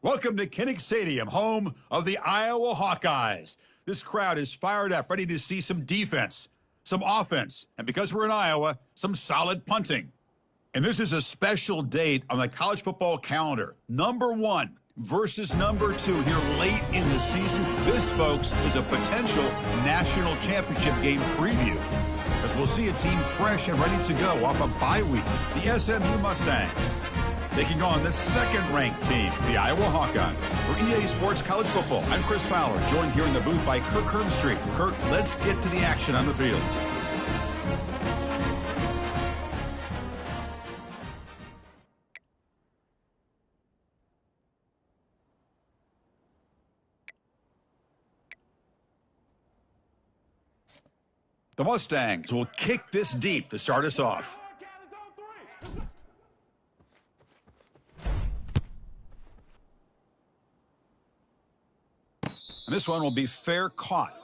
Welcome to Kinnick Stadium, home of the Iowa Hawkeyes. This crowd is fired up, ready to see some defense, some offense, and because we're in Iowa, some solid punting. And this is a special date on the college football calendar. Number 1 versus number 2 here late in the season. This, folks, is a potential national championship game preview, as we'll see a team fresh and ready to go off a bye week, the SMU Mustangs, taking on the second-ranked team, the Iowa Hawkeyes. For EA Sports College Football, I'm Chris Fowler, joined here in the booth by Kirk Herbstreit. Kirk, let's get to the action on the field. The Mustangs will kick this deep to start us off. And this one will be fair caught.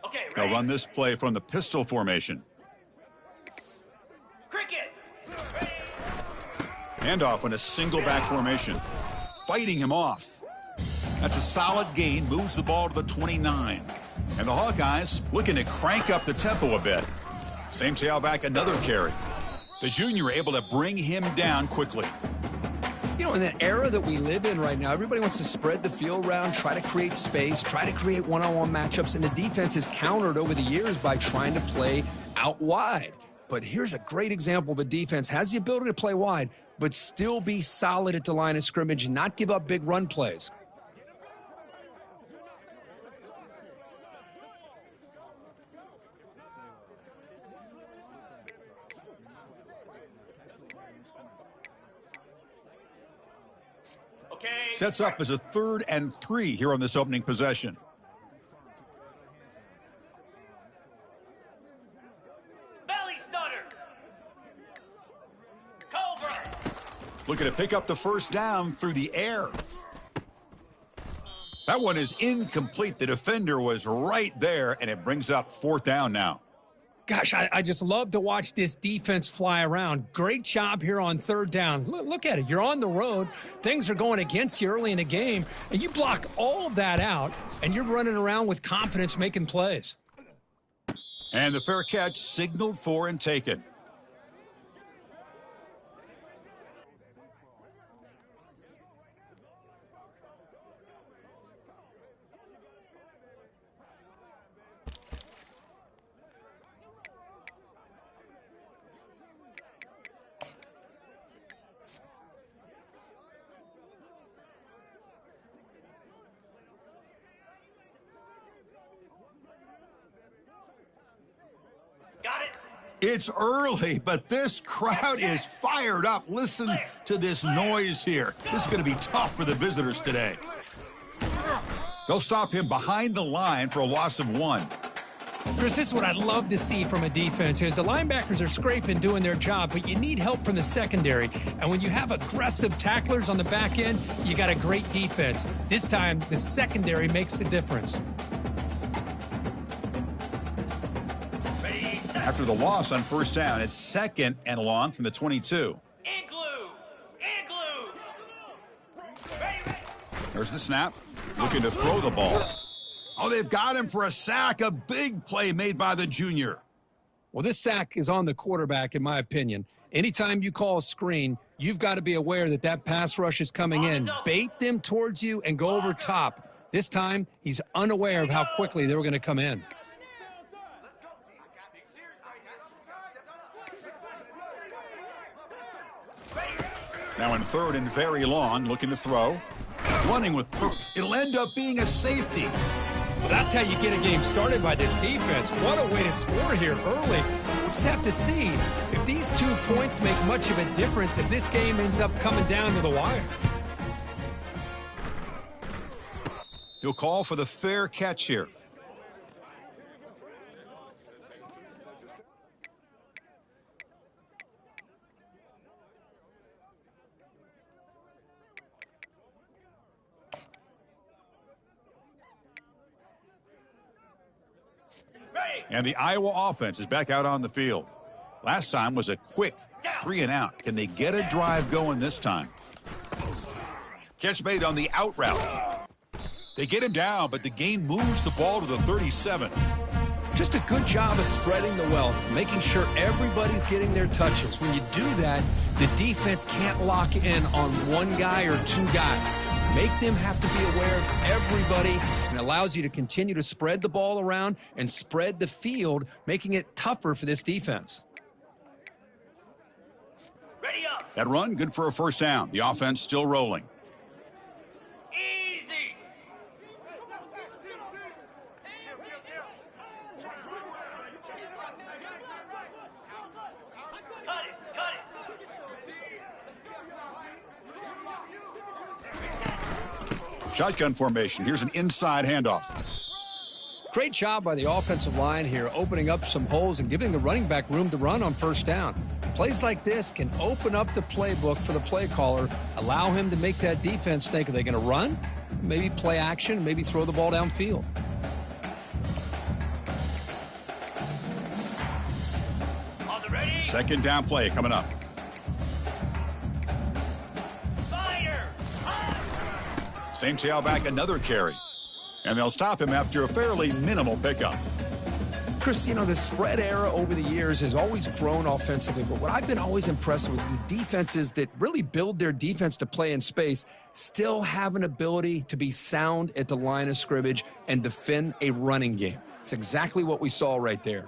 Okay, They'll run this play from the pistol formation. Handoff in a single back formation. Fighting him off. That's a solid gain, moves the ball to the 29. And the Hawkeyes looking to crank up the tempo a bit. Same tailback, another carry. The junior able to bring him down quickly. You know, in that era that we live in right now, everybody wants to spread the field around, try to create space, try to create one-on-one matchups, and the defense has countered over the years by trying to play out wide. But here's a great example of a defense has the ability to play wide, but still be solid at the line of scrimmage and not give up big run plays. Sets up as a 3rd and 3 here on this opening possession. Belly stutter. Cobra. Looking to pick up the first down through the air. That one is incomplete. The defender was right there, and it brings up 4th down now. Gosh, I just love to watch this defense fly around. Great job here on 3rd down. Look at it. You're on the road. Things are going against you early in the game, and you block all of that out, and you're running around with confidence making plays. And the fair catch signaled for and taken. Got it. It's early, but this crowd is fired up. Listen to this noise here. This is going to be tough for the visitors today. They'll stop him behind the line for a loss of 1. Chris, this is what I'd love to see from a defense. Is the linebackers are scraping, doing their job, but you need help from the secondary. And when you have aggressive tacklers on the back end, you got a great defense. This time, the secondary makes the difference. After the loss on 1st down, it's 2nd and long from the 22. There's the snap. Looking to throw the ball. Oh, they've got him for a sack. A big play made by the junior. Well, this sack is on the quarterback, in my opinion. Anytime you call a screen, you've got to be aware that that pass rush is coming in. Bait them towards you and go over top. This time, he's unaware of how quickly they were going to come in. Now in 3rd and very long, looking to throw. Running with purpose. It'll end up being a safety. Well, that's how you get a game started by this defense. What a way to score here early. We'll just have to see if these 2 points make much of a difference if this game ends up coming down to the wire. He'll call for the fair catch here. And the Iowa offense is back out on the field. Last time was a quick 3-and-out. Can they get a drive going this time? Catch made on the out route. They get him down, but the gain moves the ball to the 37. Just a good job of spreading the wealth, making sure everybody's getting their touches. When you do that, the defense can't lock in on one guy or two guys. Make them have to be aware of everybody, and allows you to continue to spread the ball around and spread the field, making it tougher for this defense. Ready up. That run, good for a first down. The offense still rolling. Easy. Cut it. Cut it. Shotgun formation. Here's an inside handoff. Great job by the offensive line here, opening up some holes and giving the running back room to run on first down. Plays like this can open up the playbook for the play caller, allow him to make that defense think, are they going to run? Maybe play action, maybe throw the ball downfield. On the ready. Second down play coming up. Fire. Same tailback, another carry. And they'll stop him after a fairly minimal pickup. Chris, you know, the spread era over the years has always grown offensively, but what I've been always impressed with defenses that really build their defense to play in space still have an ability to be sound at the line of scrimmage and defend a running game. It's exactly what we saw right there.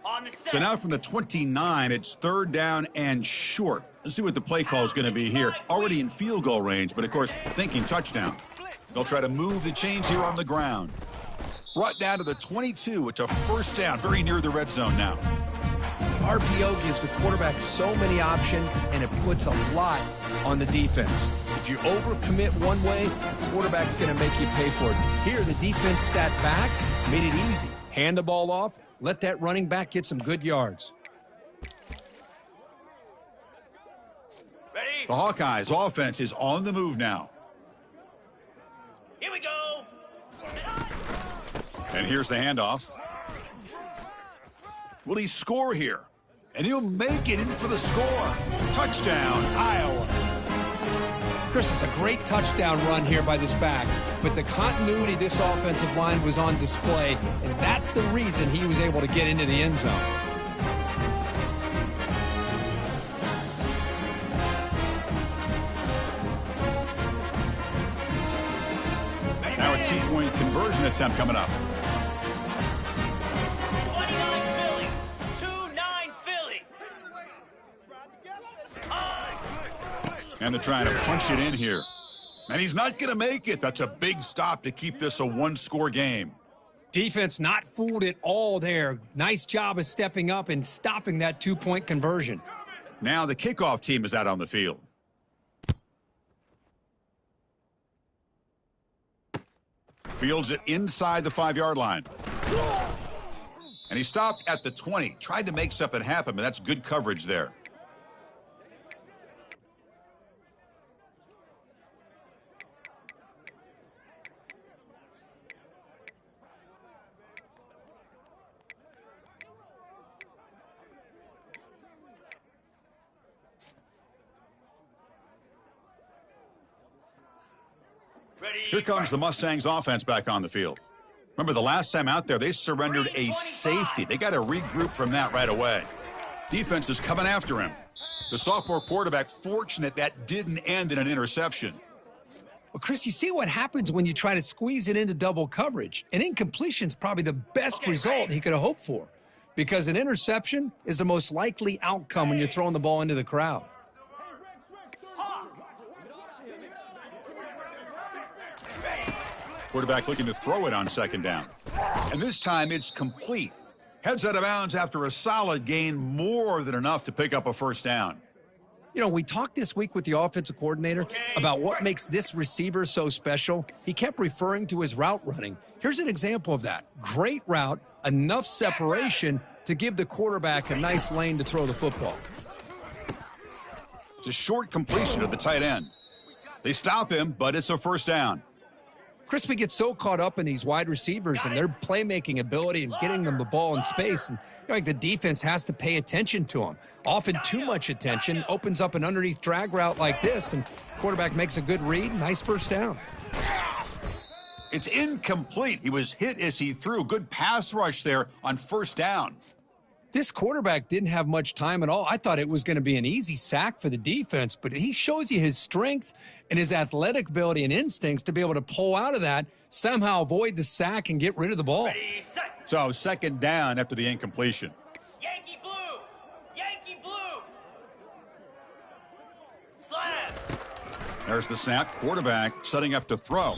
On the set. So now from the 29, it's third down and short. Let's see what the play call is going to be here. Already in field goal range, but of course, thinking touchdown. They'll try to move the chains here on the ground. Brought down to the 22. It's a first down, very near the red zone now. The RPO gives the quarterback so many options, and it puts a lot on the defense. If you overcommit one way, the quarterback's going to make you pay for it. Here, the defense sat back, made it easy. Hand the ball off, let that running back get some good yards. Ready. The Hawkeyes offense is on the move now. Here we go. And here's the handoff. Will he score here? And he'll make it in for the score. Touchdown, Iowa. Chris, it's a great touchdown run here by this back, but the continuity of this offensive line was on display, and that's the reason he was able to get into the end zone. Now a two-point conversion attempt coming up. 29 Philly. 2-9 Philly. And they're trying to punch it in here. And he's not going to make it. That's a big stop to keep this a one-score game. Defense not fooled at all there. Nice job of stepping up and stopping that two-point conversion. Now the kickoff team is out on the field. Fields it inside the 5-yard line. And he stopped at the 20. Tried to make something happen, but that's good coverage there. Ready. Here comes the Mustangs offense back on the field. Remember, the last time out there, they surrendered a safety. They got to regroup from that right away. Defense is coming after him. The sophomore quarterback fortunate that didn't end in an interception. Well, Chris, you see what happens when you try to squeeze it into double coverage. An incompletion is probably the best result he could have hoped for, because an interception is the most likely outcome when you're throwing the ball into the crowd. Quarterback looking to throw it on second down. And this time it's complete. Heads out of bounds after a solid gain, more than enough to pick up a first down. You know, we talked this week with the offensive coordinator about what makes this receiver so special. He kept referring to his route running. Here's an example of that. Great route, enough separation to give the quarterback a nice lane to throw the football. It's a short completion to the tight end. They stop him, but it's a first down. Crispy gets so caught up in these wide receivers and their playmaking ability and getting them the ball in space. And like the defense has to pay attention to him. Often too much attention, opens up an underneath drag route like this, and quarterback makes a good read. Nice first down. It's incomplete. He was hit as he threw. Good pass rush there on first down. This quarterback didn't have much time at all. I thought it was going to be an easy sack for the defense, but he shows you his strength and his athletic ability and instincts to be able to pull out of that, somehow avoid the sack and get rid of the ball. Ready, set. So second down after the incompletion. Yankee blue. Yankee blue. Slam. There's the snap. Quarterback setting up to throw.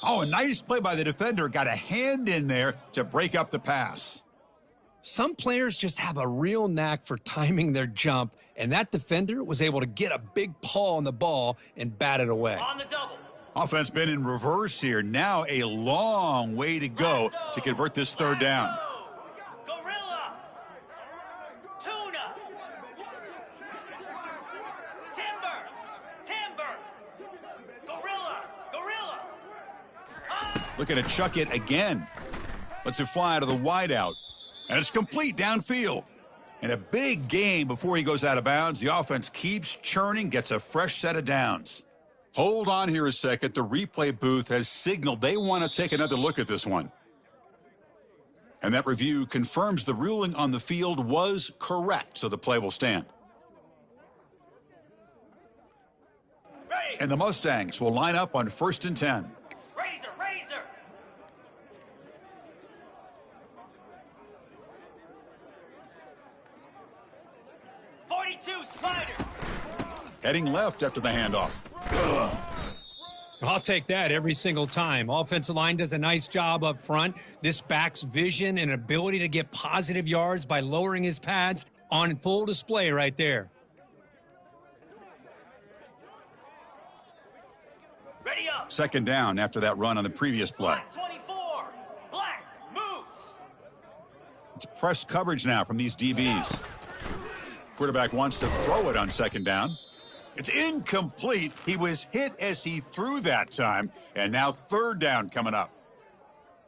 Oh, a nice play by the defender. Got a hand in there to break up the pass. Some players just have a real knack for timing their jump, and that defender was able to get a big paw on the ball and bat it away. On the double. Offense been in reverse here. Now a long way to go to convert this third down. Gorilla. Tuna. Timber. Gorilla. Looking to chuck it again. Lets it fly to the wideout. And it's complete downfield. And a big gain before he goes out of bounds. The offense keeps churning, gets a fresh set of downs. Hold on here a second. The replay booth has signaled they want to take another look at this one. And that review confirms the ruling on the field was correct, so the play will stand. Ready. And the Mustangs will line up on 1st and 10. Razor. 42 Spider. Heading left after the handoff. I'll take that every single time. Offensive line does a nice job up front. This back's vision and ability to get positive yards by lowering his pads on full display right there. Ready up. Second down after that run on the previous play. 24. Black Moose. It's press coverage now from these DBs. Quarterback wants to throw it on second down. It's incomplete. He was hit as he threw that time. And now third down coming up.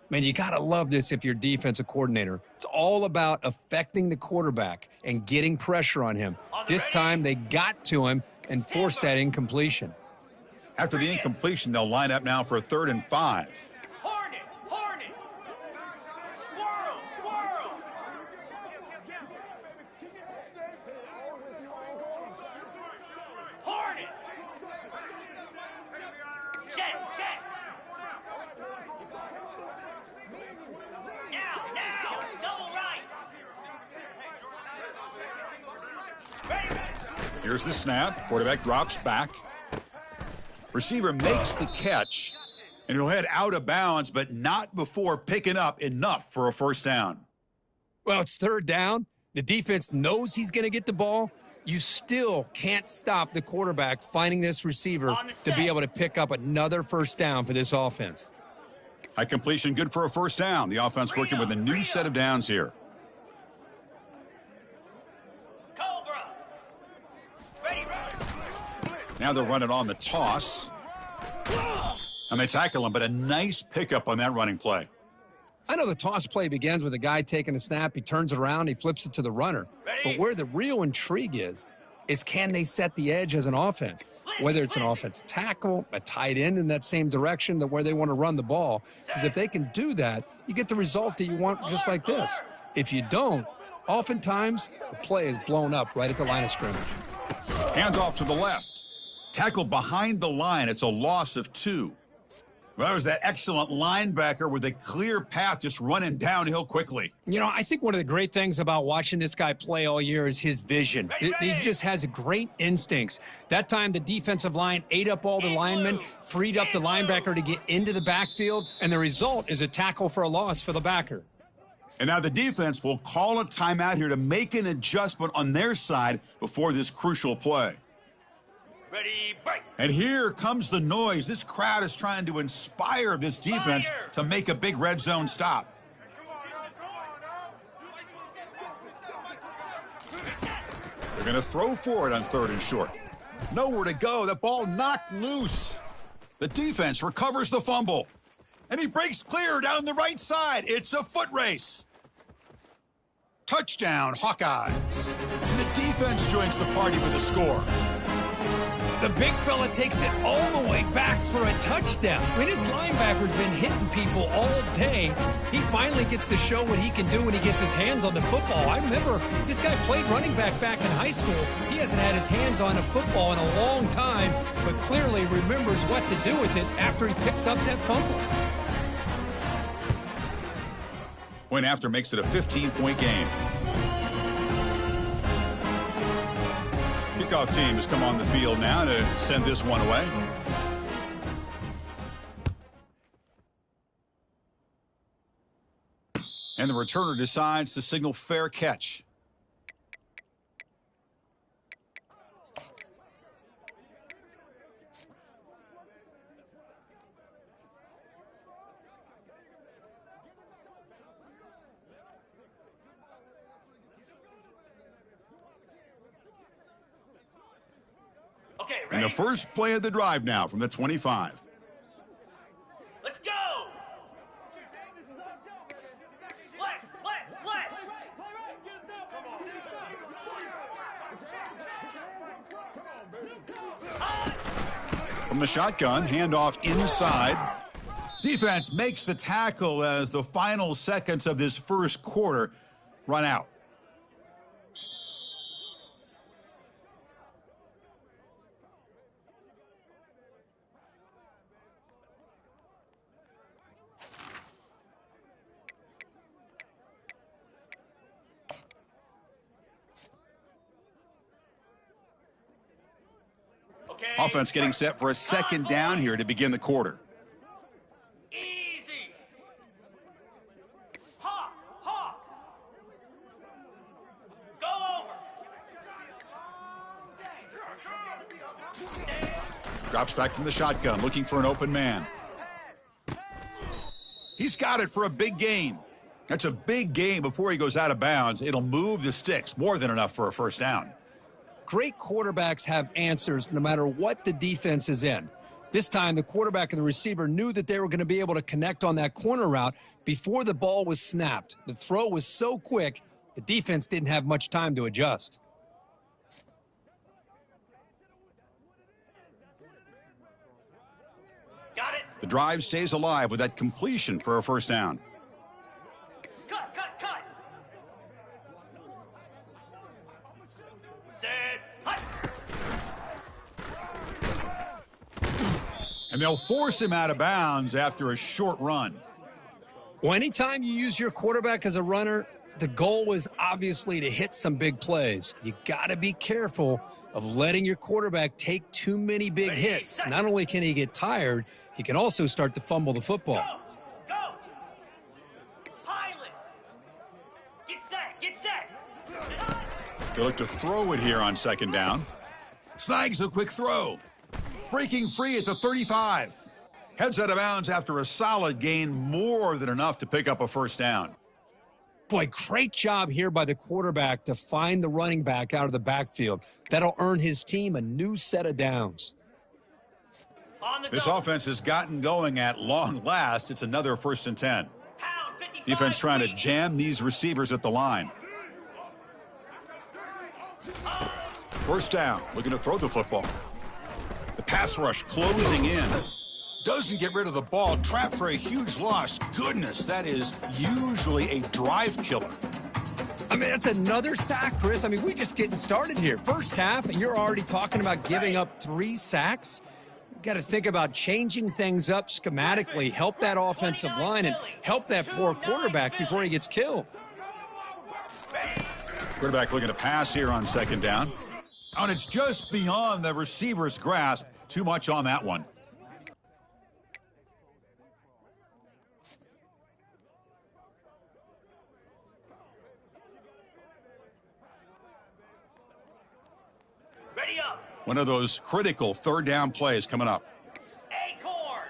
Man, you got to love this if you're defensive coordinator. It's all about affecting the quarterback and getting pressure on him. This time they got to him and forced that incompletion. After the incompletion, they'll line up now for a 3rd and 5. Hornet. Squirrel. Hornet. Check. Now. Double right. Ready. Here's the snap. Quarterback drops back. Receiver makes the catch, and he'll head out of bounds, but not before picking up enough for a first down. Well, it's third down. The defense knows he's going to get the ball. You still can't stop the quarterback finding this receiver to be able to pick up another first down for this offense. High completion, good for a first down. The offense working with a new set of downs here. Cobra. Ready. Now they're running on the toss. And they tackle him, but a nice pickup on that running play. I know the toss play begins with a guy taking a snap. He turns it around. He flips it to the runner. But where the real intrigue is can they set the edge as an offense? Whether it's an offensive tackle, a tight end in that same direction, where they want to run the ball. Because if they can do that, you get the result that you want just like this. If you don't, oftentimes the play is blown up right at the line of scrimmage. Hands off to the left. Tackle behind the line. It's a loss of 2. Well, that was that excellent linebacker with a clear path just running downhill quickly. You know, I think one of the great things about watching this guy play all year is his vision. He just has great instincts. That time, the defensive line ate up all the linemen, freed up the linebacker to get into the backfield, and the result is a tackle for a loss for the backer. And now the defense will call a timeout here to make an adjustment on their side before this crucial play. Ready, break. And here comes the noise. This crowd is trying to inspire this defense to make a big red zone stop. They're going to throw for it on 3rd and short. Nowhere to go. That ball knocked loose. The defense recovers the fumble. And he breaks clear down the right side. It's a foot race. Touchdown, Hawkeyes. And the defense joins the party with a score. The big fella takes it all the way back for a touchdown. I mean, his linebacker's been hitting people all day. He finally gets to show what he can do when he gets his hands on the football. I remember this guy played running back in high school. He hasn't had his hands on a football in a long time, but clearly remembers what to do with it after he picks up that fumble. Point after makes it a 15-point game. Kickoff team has come on the field now to send this one away. And the returner decides to signal fair catch. Okay, And ready? the first play of the drive now from the 25. Let's go! Let's! From the shotgun, handoff inside. Defense makes the tackle as the final seconds of this first quarter run out. Okay. Offense getting set for a second down here to begin the quarter. Easy. Hawk. Go over. Drops back from the shotgun, looking for an open man. He's got it for a big gain. That's a big gain before he goes out of bounds. It'll move the sticks, more than enough for a first down. Great quarterbacks have answers no matter what the defense is in. This time, the quarterback and the receiver knew that they were going to be able to connect on that corner route before the ball was snapped. The throw was so quick, the defense didn't have much time to adjust. Got it. The drive stays alive with that completion for a first down. Cut. Set. Hut. And they'll force him out of bounds after a short run. Well, anytime you use your quarterback as a runner, the goal is obviously to hit some big plays. You got to be careful of letting your quarterback take too many big hits. Not only can he get tired, he can also start to fumble the football. Go. Pilot. Get set. They look to throw it here on second down. Snags a quick throw. Breaking free at the 35. Heads out of bounds after a solid gain, more than enough to pick up a first down. Boy, great job here by the quarterback to find the running back out of the backfield. That'll earn his team a new set of downs. On the This go. offense has gotten going at long last. It's another 1st and 10. Pound 55. Defense trying to jam these receivers at the line. First down, looking to throw the football. The pass rush closing in. Doesn't get rid of the ball, trapped for a huge loss. Goodness, that is usually a drive killer. I mean, that's another sack, Chris. I mean, we're just getting started here. First half, and you're already talking about giving up 3 sacks. You've got to think about changing things up schematically, help that offensive line, and help that poor quarterback before he gets killed. Quarterback looking to pass here on second down. And it's just beyond the receiver's grasp. Too much on that one. Ready up. One of those critical third down plays coming up. Acorn.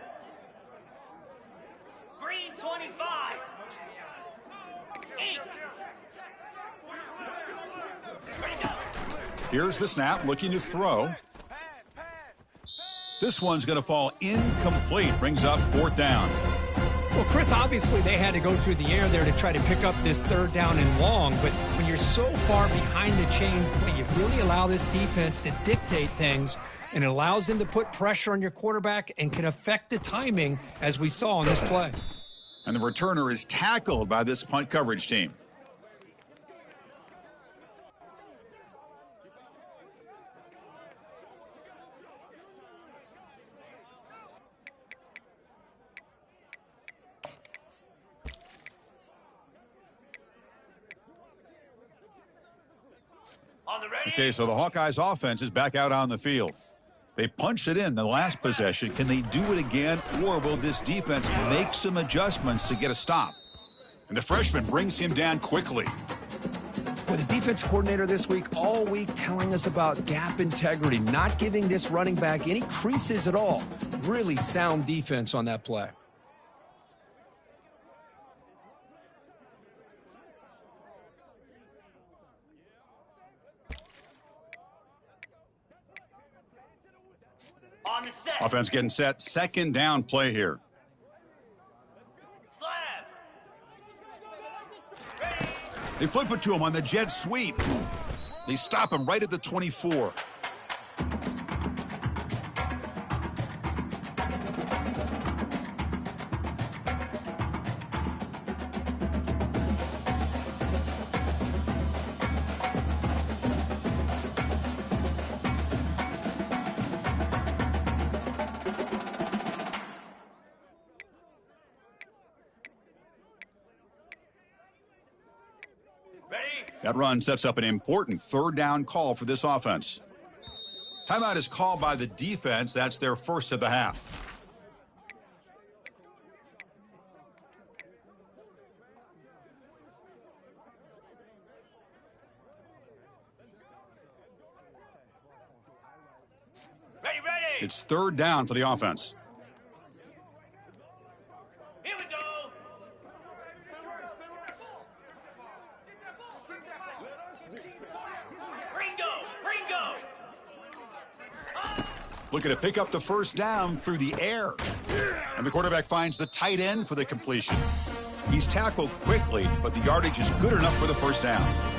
Green 25. Ink. Ready to go. Here's the snap, looking to throw. This one's going to fall incomplete. Brings up 4th down. Well, Chris, obviously they had to go through the air there to try to pick up this 3rd down and long, but when you're so far behind the chains, boy, you really allow this defense to dictate things, and it allows them to put pressure on your quarterback and can affect the timing, as we saw on this play. And the returner is tackled by this punt coverage team. On the ready. Okay, so the Hawkeyes offense is back out on the field. They punched it in the last possession. Can they do it again, or will this defense make some adjustments to get a stop? And the freshman brings him down quickly. Well, the defense coordinator this week, all week, telling us about gap integrity, not giving this running back any creases at all. Really sound defense on that play. On the set. Offense getting set. 2nd down play here. Slab. Ready. They flip it to him on the jet sweep. They stop him right at the 24. That run sets up an important 3rd down call for this offense. Timeout is called by the defense. That's their first of the half. Ready, ready. It's 3rd down for the offense. Here we go. Ringo. Looking to pick up the 1st down through the air. And the quarterback finds the tight end for the completion. He's tackled quickly, but the yardage is good enough for the 1st down.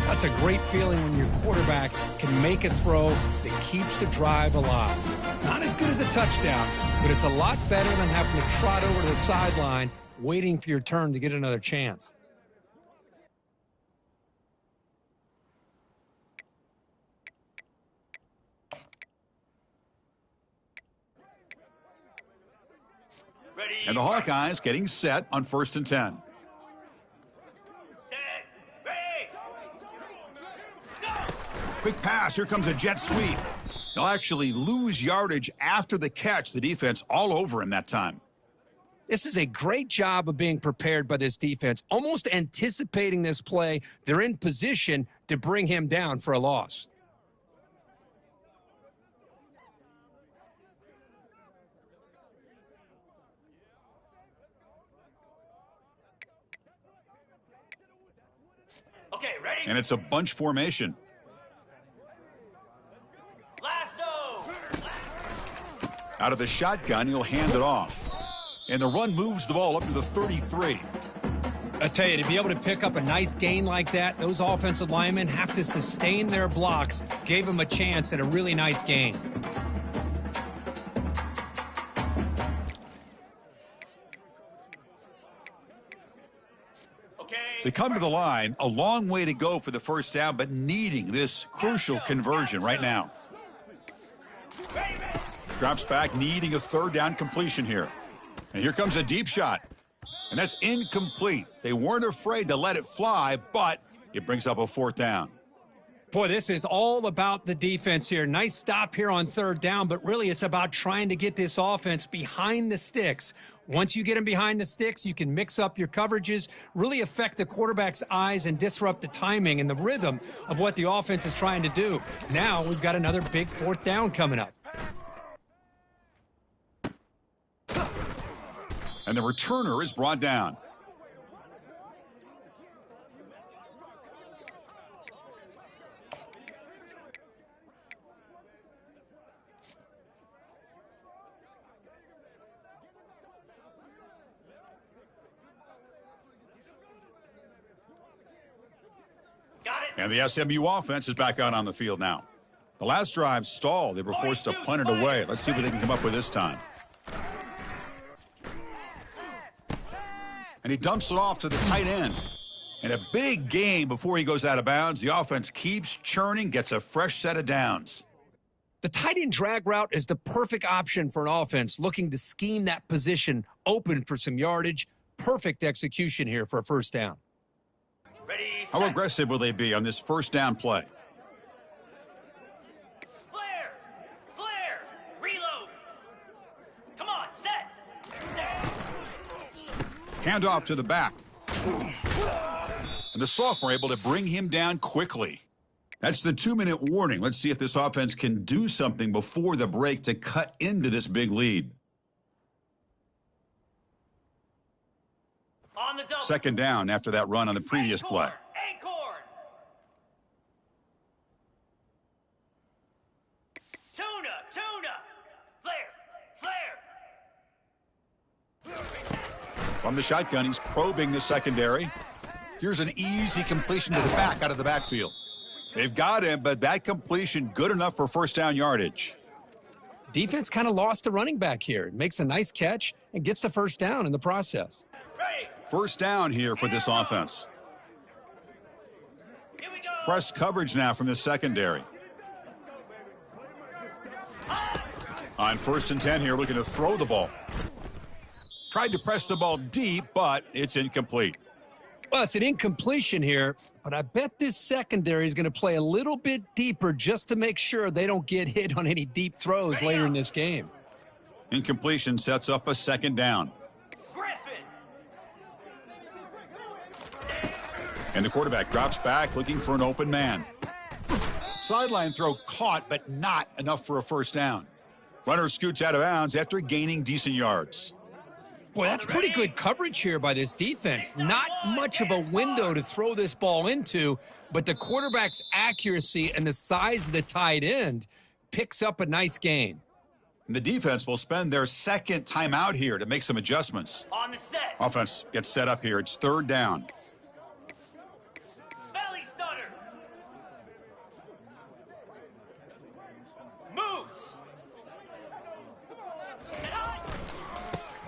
That's a great feeling when your quarterback can make a throw that keeps the drive alive. Not as good as a touchdown, but it's a lot better than having to trot over to the sideline waiting for your turn to get another chance. Ready. And the Hawkeyes getting set on 1st and 10. Set. Ready. Go. Quick pass. Here comes a jet sweep. They'll actually lose yardage after the catch. The defense all over him that time. This is a great job of being prepared by this defense, almost anticipating this play. They're in position to bring him down for a loss. Okay, ready. And it's a bunch formation. Lasso. Out of the shotgun, he'll hand it off. And the run moves the ball up to the 33. I tell you, to be able to pick up a nice gain like that, those offensive linemen have to sustain their blocks. Gave him a chance at a really nice gain. Okay. They come to the line, a long way to go for the 1st down, but needing this crucial conversion right now. Ready, ready. Drops back, needing a 3rd down completion here. And here comes a deep shot. And that's incomplete. They weren't afraid to let it fly, but it brings up a 4th down. Boy, this is all about the defense here. Nice stop here on 3rd down, but really it's about trying to get this offense behind the sticks. Once you get them behind the sticks, you can mix up your coverages, really affect the quarterback's eyes and disrupt the timing and the rhythm of what the offense is trying to do. Now we've got another big 4th down coming up. And the returner is brought down. And the SMU offense is back out on the field now. The last drive stalled. They were forced to punt it away. Let's see what they can come up with this time. And he dumps it off to the tight end. And a big gain before he goes out of bounds. The offense keeps churning, gets a fresh set of downs. The tight end drag route is the perfect option for an offense looking to scheme that position open for some yardage. Perfect execution here for a first down. Ready, How set. aggressive will they be on this first down play? Flare! Flare! Reload! Come on, set! Handoff to the back. And the sophomore able to bring him down quickly. That's the 2-minute warning. Let's see if this offense can do something before the break to cut into this big lead. On the double. Second down after that run on the previous play. Acorn! Tuna! Flare! From the shotgun, he's probing the secondary. Here's an easy completion to the back out of the backfield. They've got him, but that completion good enough for first down yardage. Defense kind of lost the running back here. Makes a nice catch and gets the first down in the process. Ready! First down here for this offense. Here we go! Press coverage now from the secondary. On 1st and 10 here, looking to throw the ball. Tried to press the ball deep, but it's incomplete. Well, it's an incompletion here, but I bet this secondary is going to play a little bit deeper just to make sure they don't get hit on any deep throws later in this game. Incompletion sets up a second down. Griffin! And the quarterback drops back looking for an open man. Sideline throw caught, but not enough for a first down. Runner scoots out of bounds after gaining decent yards. Boy, that's pretty good coverage here by this defense. Not much of a window to throw this ball into, but the quarterback's accuracy and the size of the tight end picks up a nice gain. And the defense will spend their second timeout here to make some adjustments. On the set! Offense gets set up here. It's third down. Belly stunner! Moose!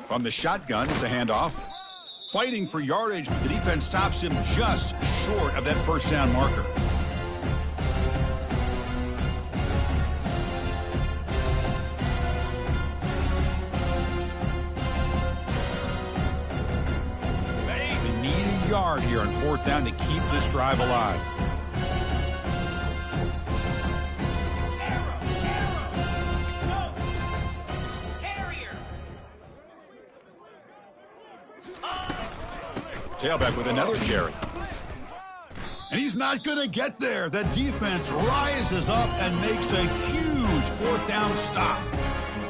From the shotgun, it's a handoff. Fighting for yardage, but the defense stops him just short of that first down marker. Ready? They need a yard here on 4th down to keep this drive alive. Arrow! Go! Carrier! Tailback with another carry. And he's not going to get there. The defense rises up and makes a huge 4th down stop.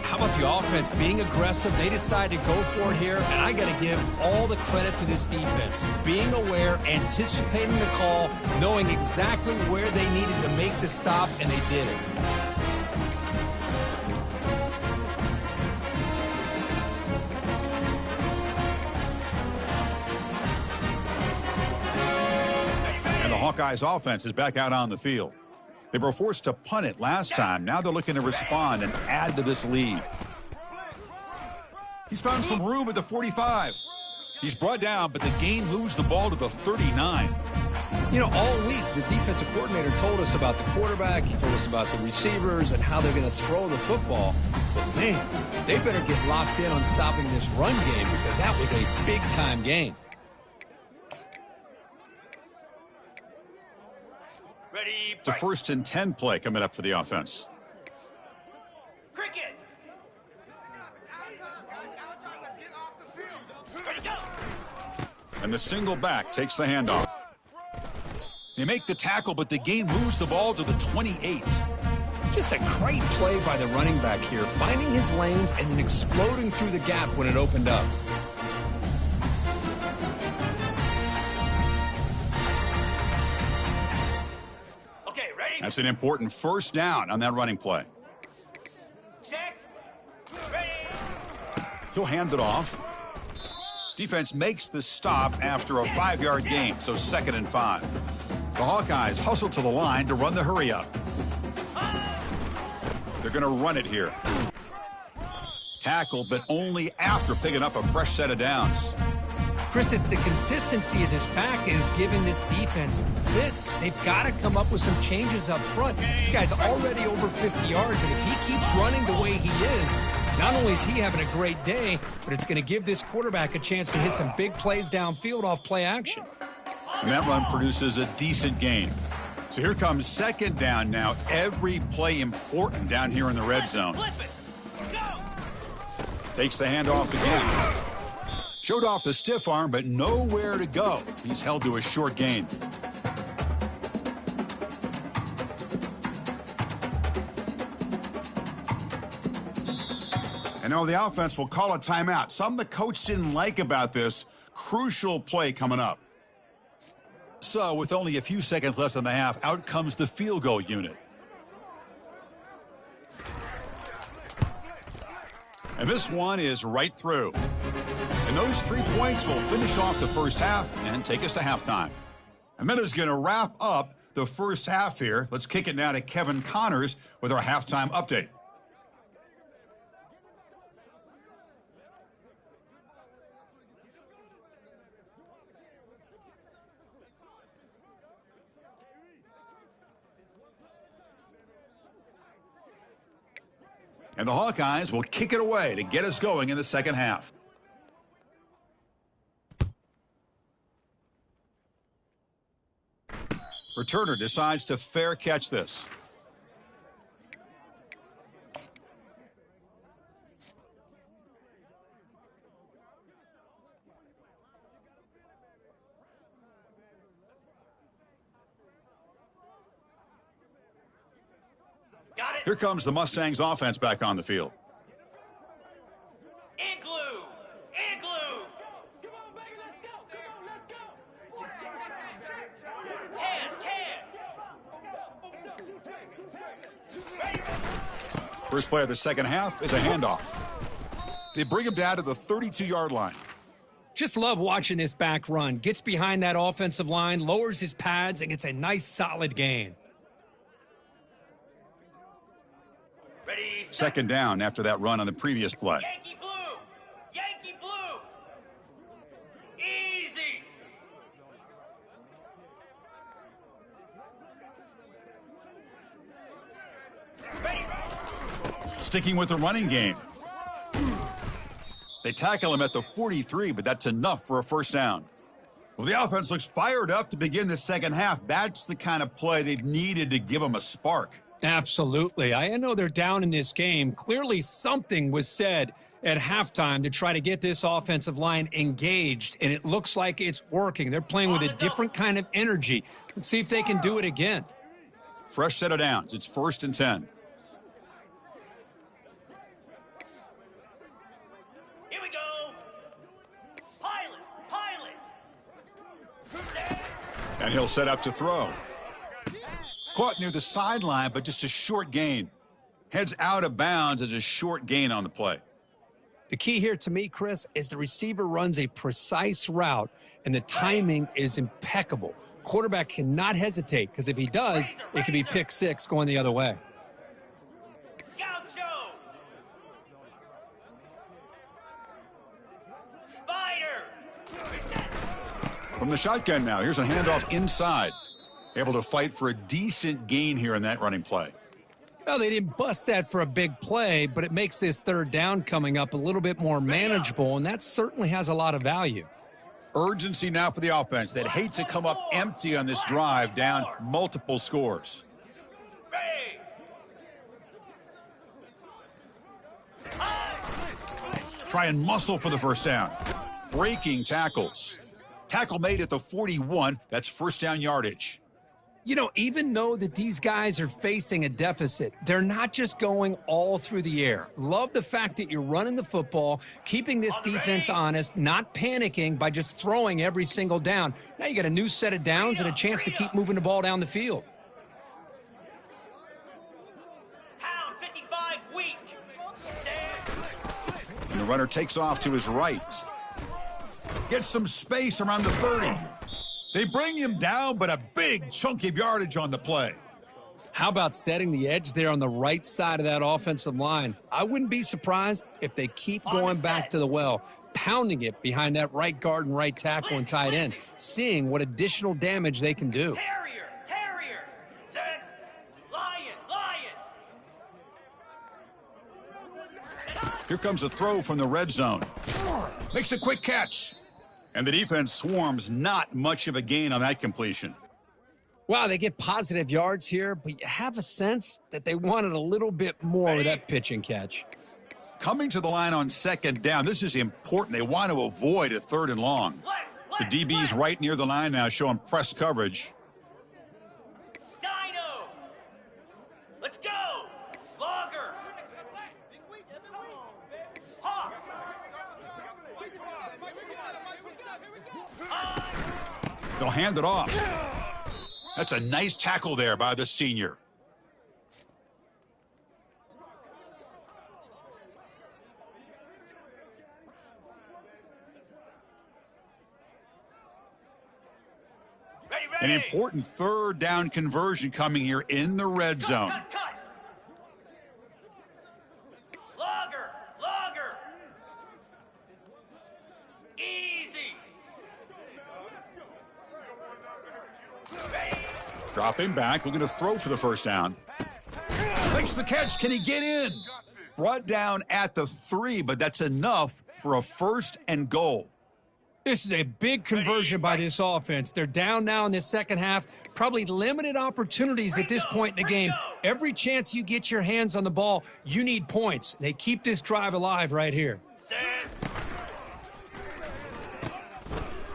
How about the offense being aggressive? They decide to go for it here, and I got to give all the credit to this defense. Being aware, anticipating the call, knowing exactly where they needed to make the stop, and they did it. And the Hawkeyes offense is back out on the field. They were forced to punt it last time. Now they're looking to respond and add to this lead. He's found some room at the 45. He's brought down, but the gain moves the ball to the 39. You know, all week, the defensive coordinator told us about the quarterback. He told us about the receivers and how they're going to throw the football. But, man, they better get locked in on stopping this run game because that was a big-time gain. Ready? It's a 1st and 10 play coming up for the offense. Cricket! Ready, go! And the single back takes the handoff. They make the tackle, but the gain moves the ball to the 28. Just a great play by the running back here, finding his lanes and then exploding through the gap when it opened up. Okay, ready? That's an important first down on that running play. Check! Ready? He'll hand it off. Defense makes the stop after a 5-yard gain, so 2nd and 5. The Hawkeyes hustle to the line to run the hurry up. They're going to run it here. Tackled, but only after picking up a fresh set of downs. Chris, it's the consistency of this back is giving this defense fits. They've got to come up with some changes up front. This guy's already over 50 yards, and if he keeps running the way he is, not only is he having a great day, but it's going to give this quarterback a chance to hit some big plays downfield off play action. And that run produces a decent gain. So here comes second down now. Every play important down here in the red zone. Takes the handoff again. Showed off the stiff arm, but nowhere to go. He's held to a short gain. And now the offense will call a timeout. Something the coach didn't like about this. Crucial play coming up. So with only a few seconds left in the half, out comes the field goal unit. And this one is right through. And those 3 points will finish off the first half and take us to halftime. And that is going to wrap up the first half here. Let's kick it now to Kevin Connors with our halftime update. And the Hawkeyes will kick it away to get us going in the second half. Returner decides to fair catch this. Got it. Here comes the Mustangs offense back on the field. Igloo! Igloo! Come on, baby, let's go! Come on, let's go! Can! Ready? First play of the second half is a handoff. They bring him down to the 32-yard line. Just love watching this back run. Gets behind that offensive line, lowers his pads, and gets a nice solid gain. Ready, set. Second down after that run on the previous play. Yankee blue! Yankee blue! Easy! Ready! Sticking with the running game. They tackle him at the 43, but that's enough for a first down. Well, the offense looks fired up to begin the second half. That's the kind of play they've needed to give them a spark. Absolutely. I know they're down in this game. Clearly something was said at halftime to try to get this offensive line engaged, and it looks like it's working. They're playing with a different kind of energy. Let's see if they can do it again. Fresh set of downs. It's 1st and 10. Here we go! Pilot! Pilot! And he'll set up to throw. Caught near the sideline, but just a short gain. Heads out of bounds as a short gain on the play. The key here to me, Chris, is the receiver runs a precise route, and the timing is impeccable. Quarterback cannot hesitate, because if he does, it could be pick six going the other way. Gaucho! Spider! From the shotgun now, here's a handoff inside. Able to fight for a decent gain here in that running play. Well, they didn't bust that for a big play, but it makes this third down coming up a little bit more manageable, and that certainly has a lot of value. Urgency now for the offense that hates to come up empty on this drive, down multiple scores. Ready! Try and muscle for the first down. Breaking tackles. Tackle made at the 41. That's first down yardage. You know, even though that these guys are facing a deficit, they're not just going all through the air. Love the fact that you're running the football, keeping this defense honest, not panicking by just throwing every single down. Now you got a new set of downs and a chance to keep moving the ball down the field. Pound 55 weak. And the runner takes off to his right. Gets some space around the 30. They bring him down, but a big chunk of yardage on the play. How about setting the edge there on the right side of that offensive line? I wouldn't be surprised if they keep going back to the well, pounding it behind that right guard and right tackle and tight end, seeing what additional damage they can do. Terrier, set, lion. Here comes a throw from the red zone. Makes a quick catch. And the defense swarms, not much of a gain on that completion. Wow, they get positive yards here, but you have a sense that they wanted a little bit more with that pitch and catch. Coming to the line on second down, this is important. They want to avoid a 3rd and long. The DB's right near the line now, showing press coverage. Dino. Let's go. Logger. Hawk. They'll hand it off. That's a nice tackle there by the senior. An important 3rd down conversion coming here in the red zone. Cut. Logger. Easy. Dropping back, looking to throw for the 1st down. Makes the catch. Can he get in? Brought down at the 3, but that's enough for a 1st and goal. This is a big conversion by this offense. They're down now in the second half. Probably limited opportunities at this point in the game. Every chance you get your hands on the ball, you need points. They keep this drive alive right here.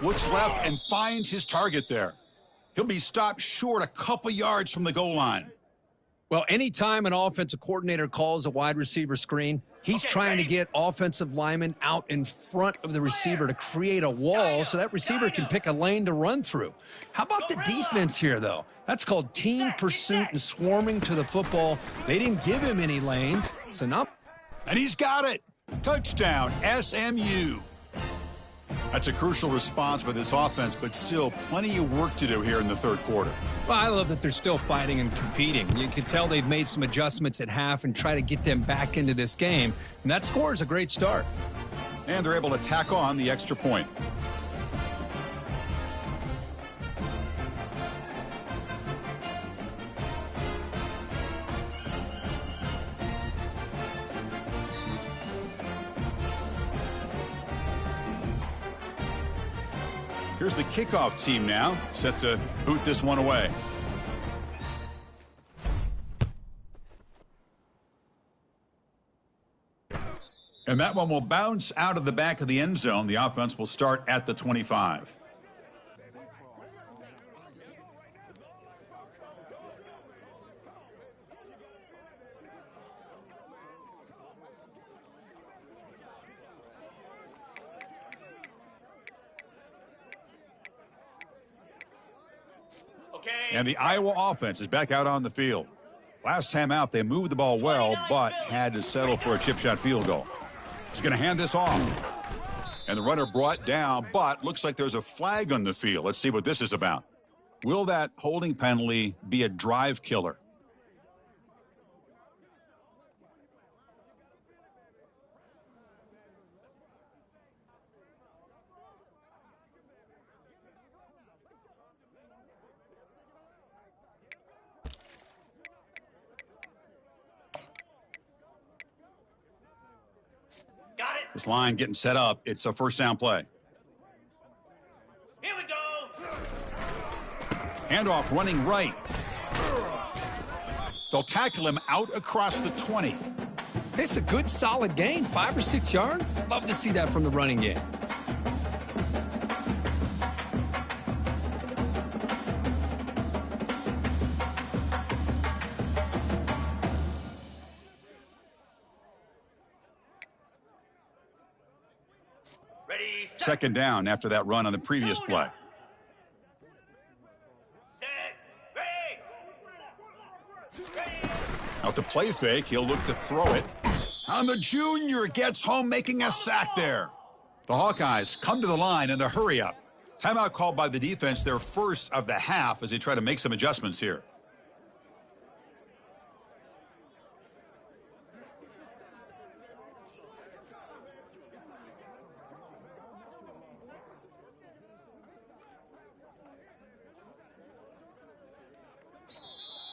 Looks left and finds his target there. He'll be stopped short a couple yards from the goal line. Well, anytime an offensive coordinator calls a wide receiver screen, he's trying to get offensive linemen out in front of the receiver to create a wall so that receiver can pick a lane to run through. How about the defense here, though? That's called team pursuit and swarming to the football. They didn't give him any lanes, so now. And he's got it. Touchdown, SMU. That's a crucial response by this offense, but still plenty of work to do here in the 3rd quarter. Well, I love that they're still fighting and competing. You can tell they've made some adjustments at half and try to get them back into this game. And that score is a great start. And they're able to tack on the extra point. Here's the kickoff team now, set to boot this one away. And that one will bounce out of the back of the end zone. The offense will start at the 25. And the Iowa offense is back out on the field. Last time out, they moved the ball well, but had to settle for a chip shot field goal. He's going to hand this off. And the runner brought down, but looks like there's a flag on the field. Let's see what this is about. Will that holding penalty be a drive killer? Got it. This line getting set up. It's a 1st down play. Here we go. Handoff running right. They'll tackle him out across the 20. It's a good, solid gain, 5 or 6 yards. Love to see that from the running game. Ready, set. Second down after that run on the previous play. Set. Ready. Out the play fake, he'll look to throw it. On the junior, gets home making a sack there. The Hawkeyes come to the line in the hurry up. Timeout called by the defense, their first of the half, as they try to make some adjustments here.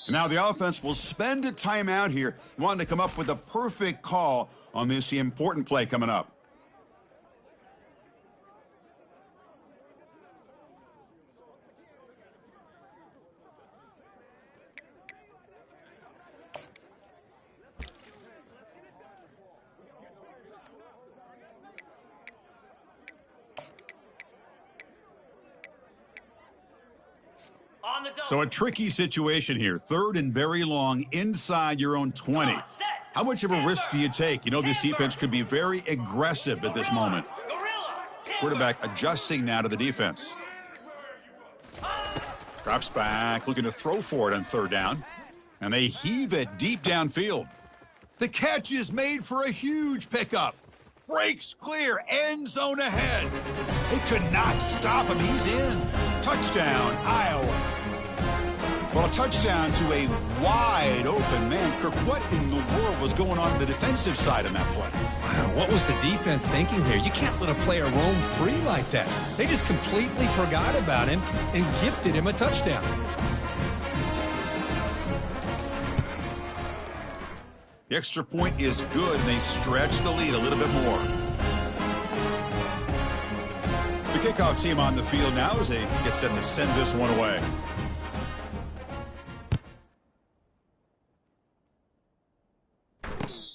Now the offense will spend a timeout here, wanting to come up with a perfect call on this important play coming up. So a tricky situation here. Third and very long inside your own 20. How much of a risk do you take? You know this defense could be very aggressive at this moment. Quarterback adjusting now to the defense. Drops back, looking to throw for it on third down. And they heave it deep downfield. The catch is made for a huge pickup. Breaks clear, end zone ahead. They could not stop him. He's in. Touchdown, Iowa. Well, a touchdown to a wide open man. Kirk, what in the world was going on the defensive side on that play? Wow, what was the defense thinking here? You can't let a player roam free like that. They just completely forgot about him and gifted him a touchdown. The extra point is good, and they stretch the lead a little bit more. The kickoff team on the field now as they get set to send this one away.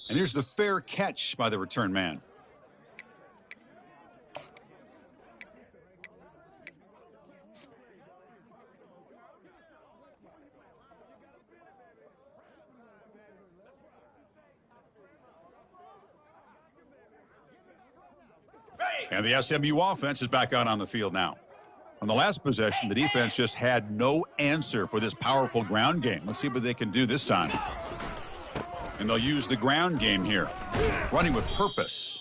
And here's the fair catch by the return man. And the SMU offense is back out on the field now. On the last possession, the defense just had no answer for this powerful ground game. Let's see what they can do this time. And they'll use the ground game here, running with purpose.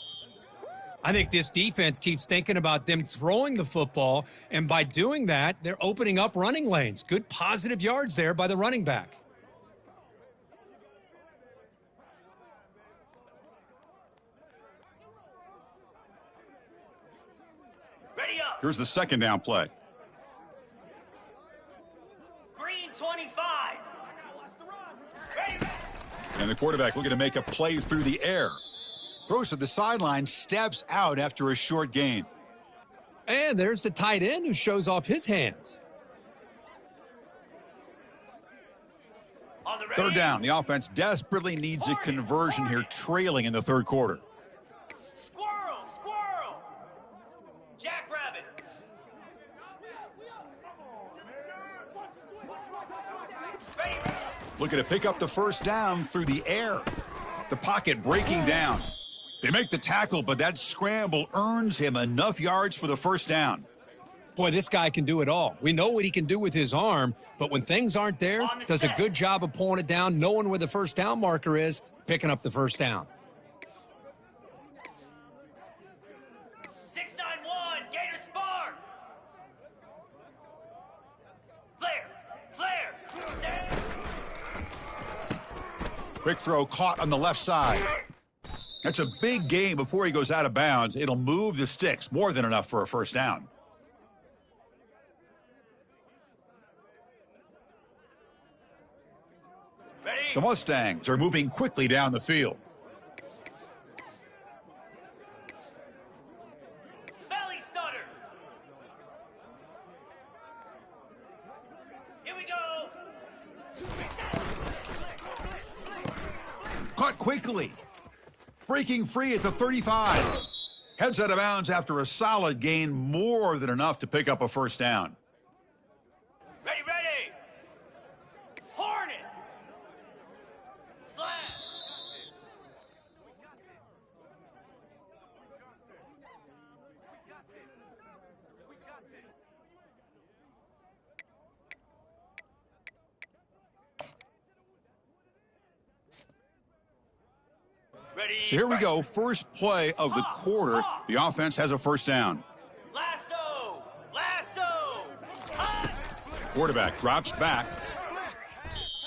I think this defense keeps thinking about them throwing the football, and by doing that, they're opening up running lanes. Good positive yards there by the running back. Ready up. Here's the second down play. Green 25. Ready. And the quarterback looking to make a play through the air. Throws to the sideline, steps out after a short gain. And there's the tight end who shows off his hands. On the ready. Third down, the offense desperately needs a conversion here, trailing in the third quarter. Squirrel, squirrel. Jackrabbit. Ready. Looking to pick up the first down through the air. The pocket breaking down. They make the tackle, but that scramble earns him enough yards for the first down. Boy, this guy can do it all. We know what he can do with his arm, but when things aren't there, does a good job of pulling it down, knowing where the first down marker is, picking up the first down. 691, Gator Spar. Flare. Quick throw caught on the left side. That's a big gain before he goes out of bounds. It'll move the sticks, more than enough for a first down. Ready. The Mustangs are moving quickly down the field. Belly stutter. Here we go. Caught quickly. Breaking free at the 35. Heads out of bounds after a solid gain, more than enough to pick up a first down. Ready. Hornet. Slash. Ready. So here we go, first play of the quarter. The offense has a first down. Lasso. Quarterback drops back.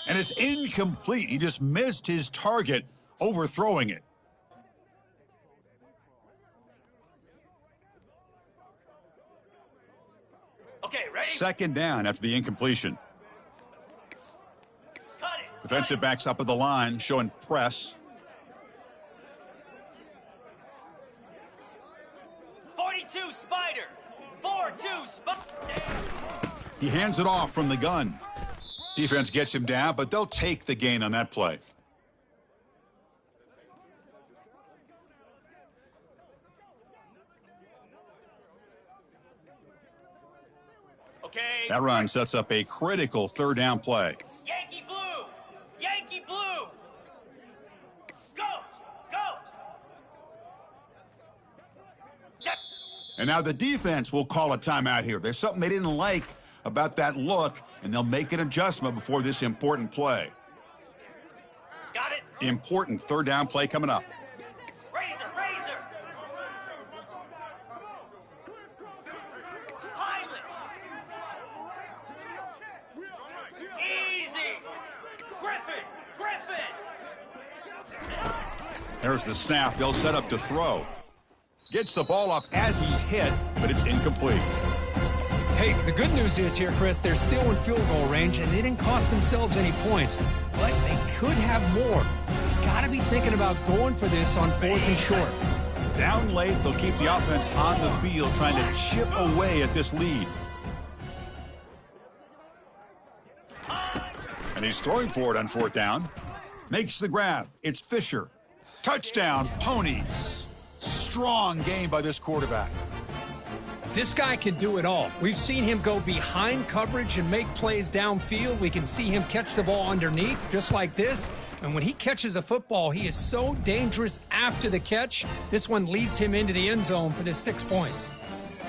And it's incomplete. He just missed his target, overthrowing it. Okay, ready? Second down after the incompletion. Cut it. Defensive backs up at the line, showing press. 42 Spider. 4-2 Spider. He hands it off from the gun. Defense gets him down, but they'll take the gain on that play. Okay. That run sets up a critical third down play. Yankee Blue. Yankee Blue. Go. Go. And now the defense will call a timeout here. There's something they didn't like about that look, and they'll make an adjustment before this important play. Got it. Important third down play coming up. Razor. Razor. Highland. Easy. Griffin. There's the snap. They'll set up to throw. Gets the ball off as he's hit, but it's incomplete. Hey, the good news is here, Chris, they're still in field goal range, and they didn't cost themselves any points. But they could have more. Got to be thinking about going for this on 4th and short. Down late, they'll keep the offense on the field, trying to chip away at this lead. And he's throwing for it on 4th down. Makes the grab. It's Fisher. Touchdown, Ponies. Strong game by this quarterback. This guy can do it all. We've seen him go behind coverage and make plays downfield. We can see him catch the ball underneath, just like this. And when he catches a football, he is so dangerous after the catch. This one leads him into the end zone for the 6 points.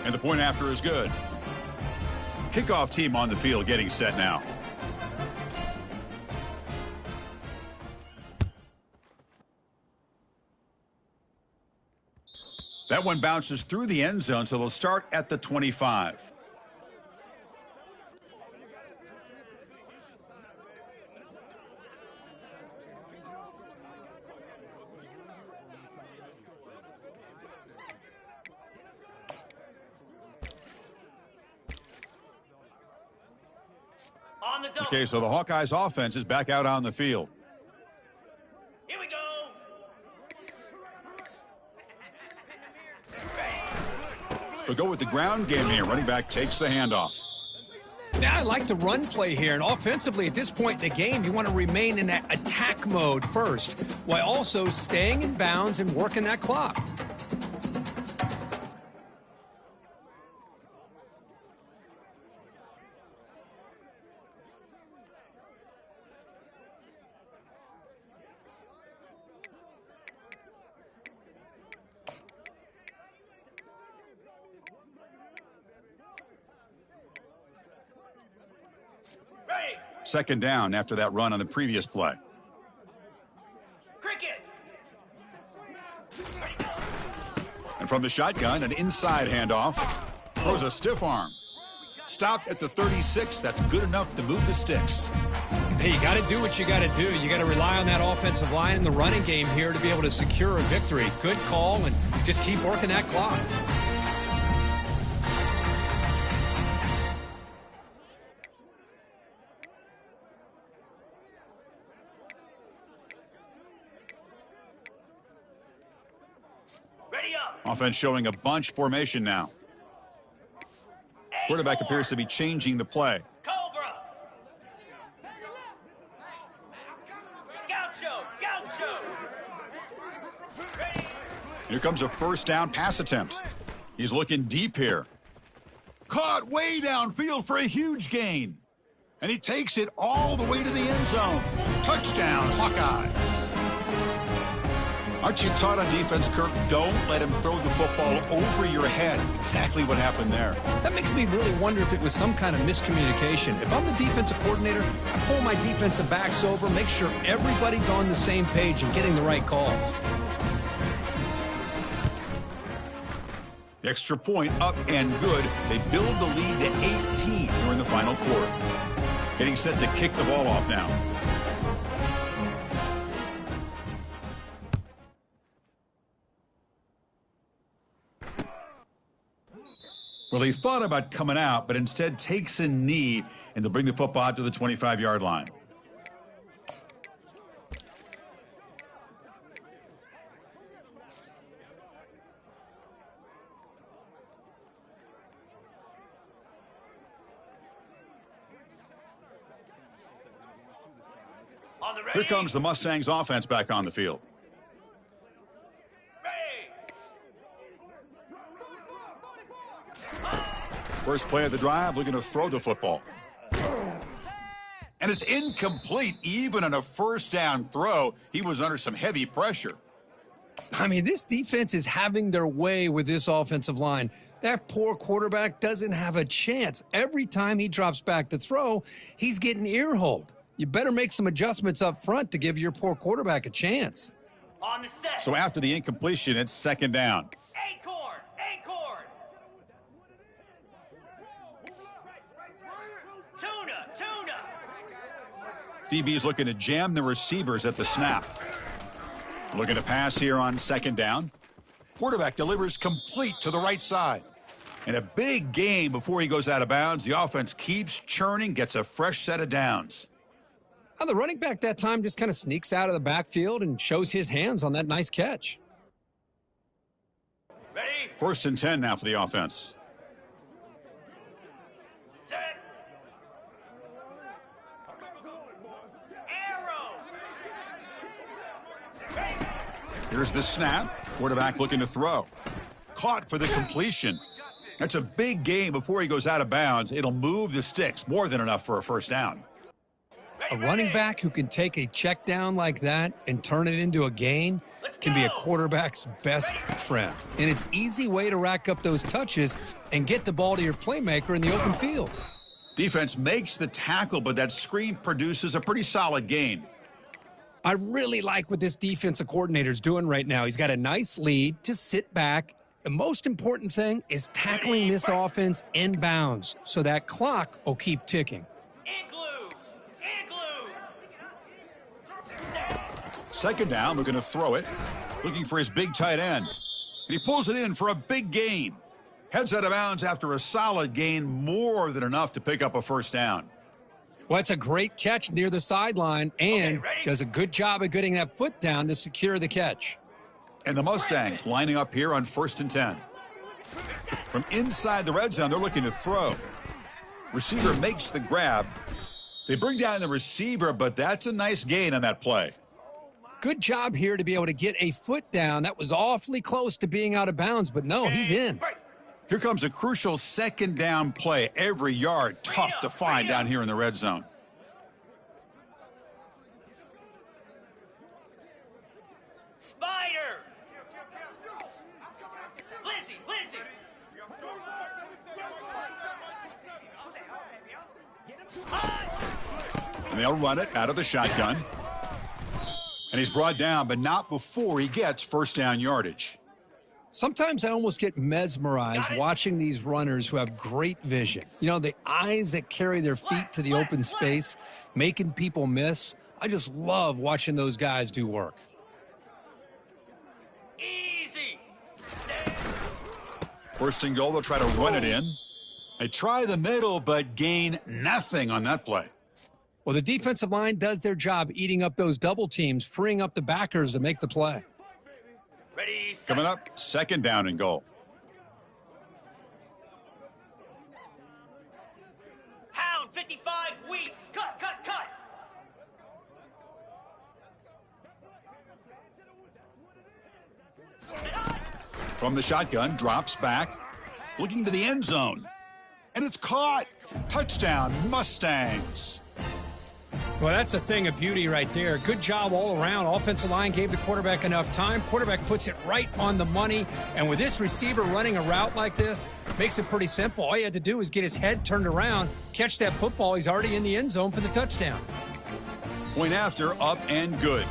And the point after is good. Kickoff team on the field getting set now. That one bounces through the end zone, so they'll start at the 25. On the double. Okay, so the Hawkeyes offense is back out on the field. Here we go. They'll go with the ground game here. Running back takes the handoff. Now, I like the run play here, and offensively at this point in the game, you want to remain in that attack mode first, while also staying in bounds and working that clock. Ready. Second down after that run on the previous play. Cricket. Ready, go. And from the shotgun, an inside handoff. Throws a stiff arm. Stopped at the 36. That's good enough to move the sticks. Hey, you got to do what you got to do. You got to rely on that offensive line and the running game here to be able to secure a victory. Good call, and just keep working that clock. Ready up. Offense showing a bunch formation now. Quarterback appears to be changing the play. Cobra. Gaucho. Gaucho. Ready. Here comes a first down pass attempt. He's looking deep here. Caught way downfield for a huge gain. And he takes it all the way to the end zone. Touchdown, Hawkeyes. Aren't you taught on defense, Kirk? Don't let him throw the football over your head. Exactly what happened there. That makes me really wonder if it was some kind of miscommunication. If I'm the defensive coordinator, I pull my defensive backs over, make sure everybody's on the same page and getting the right calls. Extra point up and good. They build the lead to 18 during the final quarter. Getting set to kick the ball off now. Well, he thought about coming out, but instead takes a knee, and they'll bring the football out to the 25-yard line. Here comes the Mustangs offense back on the field. First play of the drive, looking to throw the football. And it's incomplete. Even on a first down throw, he was under some heavy pressure. I mean, this defense is having their way with this offensive line. That poor quarterback doesn't have a chance. Every time he drops back to throw, he's getting ear-holed. You better make some adjustments up front to give your poor quarterback a chance. On the set. So after the incompletion, it's second down. Acorn! Acorn! Tuna! Tuna! DB's looking to jam the receivers at the snap. Looking to pass here on second down. Quarterback delivers complete to the right side. And a big gain before he goes out of bounds. The offense keeps churning, gets a fresh set of downs. Now, the running back that time just kind of sneaks out of the backfield and shows his hands on that nice catch. Ready? First and 10 now for the offense. Set. Arrow! Ready? Here's the snap. Quarterback looking to throw. Caught for the completion. That's a big gain before he goes out of bounds. It'll move the sticks. More than enough for a first down. A running back who can take a check down like that and turn it into a gain can be a quarterback's best friend. And it's an easy way to rack up those touches and get the ball to your playmaker in the open field. Defense makes the tackle, but that screen produces a pretty solid gain. I really like what this defensive coordinator is doing right now. He's got a nice lead to sit back. The most important thing is tackling this offense in bounds so that clock will keep ticking. Igloo! Igloo! Second down, looking to throw it. Looking for his big tight end. And he pulls it in for a big gain. Heads out of bounds after a solid gain, more than enough to pick up a first down. Well, it's a great catch near the sideline and does a good job of getting that foot down to secure the catch. And the Mustangs lining up here on first and 10. From inside the red zone, they're looking to throw. Receiver makes the grab. They bring down the receiver, but that's a nice gain on that play. Good job here to be able to get a foot down. That was awfully close to being out of bounds, but no, he's in. Here comes a crucial second down play. Every yard tough to find down here in the red zone. Spider! Lizzie! Lizzie! And they'll run it out of the shotgun. And he's brought down, but not before he gets first down yardage. Sometimes I almost get mesmerized watching these runners who have great vision. You know, the eyes that carry their feet to the open space, making people miss. I just love watching those guys do work. Easy! First and goal, they'll try to run it in. They try the middle, but gain nothing on that play. Well, the defensive line does their job eating up those double teams, freeing up the backers to make the play. Ready, set. Coming up, second down and goal. Hound 55 wheat. Cut, cut, cut. From the shotgun, drops back, looking to the end zone. And it's caught. Touchdown, Mustangs. Well, that's a thing of beauty right there. Good job all around. Offensive line gave the quarterback enough time. Quarterback puts it right on the money. And with this receiver running a route like this, makes it pretty simple. All he had to do was get his head turned around, catch that football. He's already in the end zone for the touchdown. Point after, up and good.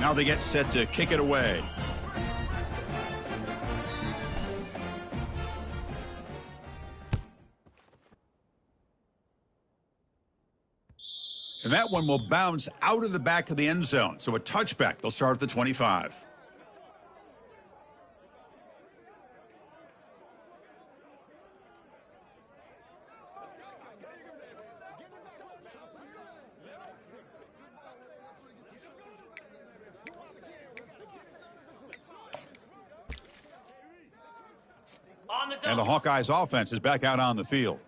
Now they get set to kick it away. And that one will bounce out of the back of the end zone. So a touchback. They'll start at the 25. And the Hawkeyes offense is back out on the field.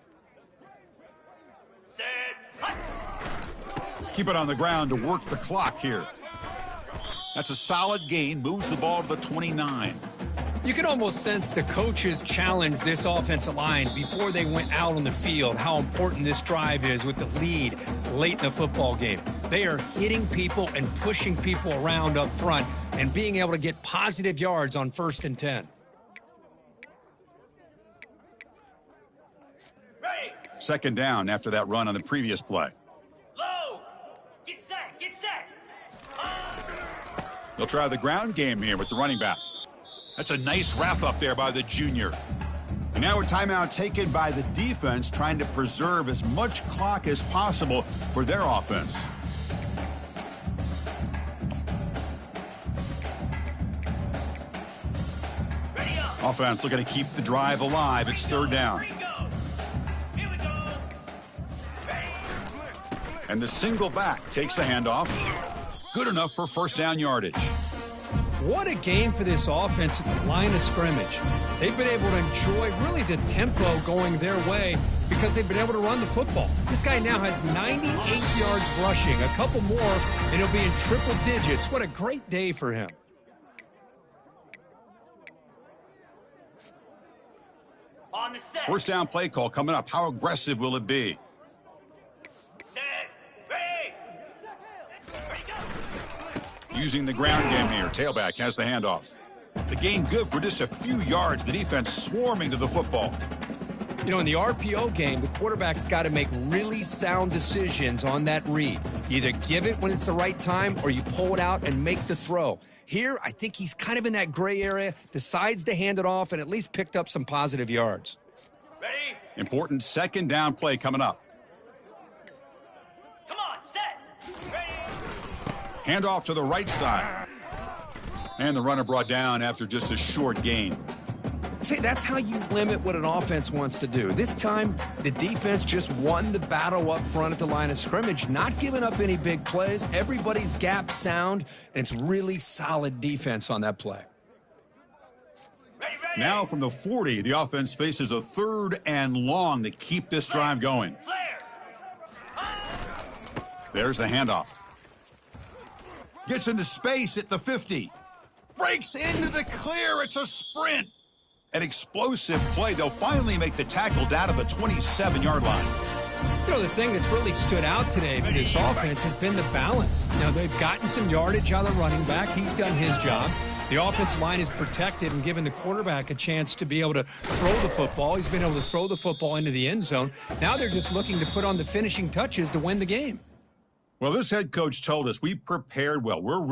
Keep it on the ground to work the clock here. That's a solid gain, moves the ball to the 29. You can almost sense the coaches challenged this offensive line before they went out on the field, how important this drive is with the lead late in the football game. They are hitting people and pushing people around up front and being able to get positive yards on 1st and 10. Second down after that run on the previous play. Low. Get set. Get set. They'll try the ground game here with the running back. That's a nice wrap up there by the junior. And now a timeout taken by the defense, trying to preserve as much clock as possible for their offense. Offense looking to keep the drive alive. It's third down. And the single back takes the handoff. Good enough for first down yardage. What a game for this offense at the line of scrimmage. They've been able to enjoy really the tempo going their way because they've been able to run the football. This guy now has 98 yards rushing, a couple more, and he'll be in triple digits. What a great day for him. On the set. First down play call coming up. How aggressive will it be? Using the ground game here. Tailback has the handoff. The gain good for just a few yards. The defense swarming to the football. You know, in the RPO game, the quarterback's got to make really sound decisions on that read. You either give it when it's the right time or you pull it out and make the throw. Here, I think he's kind of in that gray area, decides to hand it off and at least picked up some positive yards. Ready? Important second down play coming up. Handoff to the right side. And the runner brought down after just a short gain. See, that's how you limit what an offense wants to do. This time, the defense just won the battle up front at the line of scrimmage, not giving up any big plays. Everybody's gap sound, and it's really solid defense on that play. Ready. Now from the 40, the offense faces a 3rd and long to keep this drive going. There's the handoff. Gets into space at the 50. Breaks into the clear. It's a sprint. An explosive play. They'll finally make the tackle down to the 27-yard line. You know, the thing that's really stood out today for this offense has been the balance. Now, they've gotten some yardage out of the running back. He's done his job. The offensive line is protected and given the quarterback a chance to be able to throw the football. He's been able to throw the football into the end zone. Now they're just looking to put on the finishing touches to win the game. Well, this head coach told us we prepared well. We're ready.